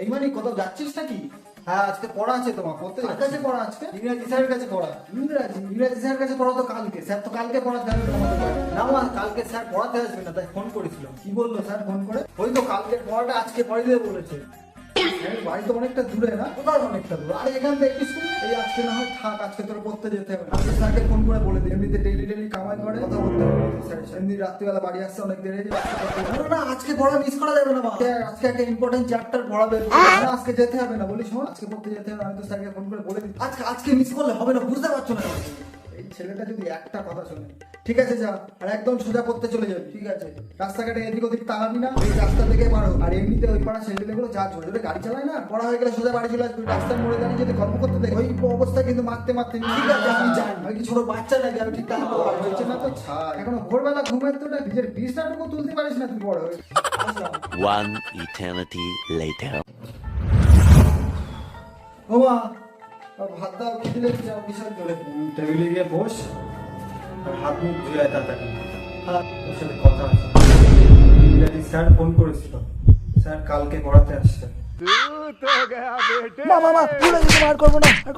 এই মানে কোথাও যাচ্ছিস নাকি? হ্যাঁ আজকে পড়া আছে তোমার, পড়তে কাছে পড়া আজকে ইংরেজি স্যারের কাছে পড়া। ইংরেজি স্যারের কাছে পড়া তো কালকে, স্যার তো কালকে পড়াতে আসবে আমাদের বাড়ি। না মা, কালকে স্যার পড়াতে আসবে না, তাই ফোন করেছিলাম। কি বললো স্যার ফোন করে? ওই তো কালকের পড়াটা আজকে পড়ে দেবে বলেছে। স্যারের বাড়ি তো অনেকটা দূরে না? কোথায় অনেকটা দূরে? আরে এখান থেকে একটু স্কুল, এই আজকে না হয় থাক, আজকে তোর পড়তে যেতে হবে। আমি তো স্যারকে ফোন করে বলে দিই, এমনিতে ডেইলি কামাই করে কথা বলতে হবে স্যার। এমনি রাত্রিবেলা বাড়ি আসতে অনেক দেরি হয়ে যাবে। না না, আজকে পড়া মিস করা যাবে না মা। আজকে একটা ইম্পর্টেন্ট চ্যাপ্টার পড়াবে, আজকে যেতে হবে না বলিস। শোন, আজকে পড়তে যেতে হবে, আমি তো স্যারকে ফোন করে বলে দিই। আজকে মিস করলে হবে না, বুঝতে পারছো না? এই ছেলেটা যদি একটা কথা শোনে। ঠিক আছে যা, আর একদম সোজা পড়তে চলে যাবি। ঠিক আছে, রাস্তাঘাটে এদিক ওদিক তাকাবি না, এই রাস্তা থেকে পারো। আর এমনিতে ওই পাড়া ছেলেগুলো যা জোরে জোরে গাড়ি চালায় না, পড়া হয়ে গেলে সোজা বাড়ি চলে আসবি। রাস্তার মোড়ে দাঁড়িয়ে যদি গল্প করতে দেখ, ওই অবস্থা কিন্তু মারতে মারতে। ঠিক আছে আমি জানি, আমি কি ছোট বাচ্চা নাকি? আমি ঠিক কাজ হয়েছে না তো ছাড়। এখনো ভোরবেলা ঘুমের তো নিজের বিছনাটুকু তুলতে পারিস না তুই বড় হয়ে। One eternity later. ও মা, ভাত দাও, খেতে লেগে যাও, বিশাল জোরে। টেবিলে গিয়ে বস, আর হাত মুখ ধুয়ে তাড়াতাড়ি। হ্যাঁ, তোর সাথে কথা আছে। ইংরেজি স্যার ফোন করেছিল, স্যার কালকে পড়াতে আসছে। মা মা মা, ভুলে গেছি, আর করবো না।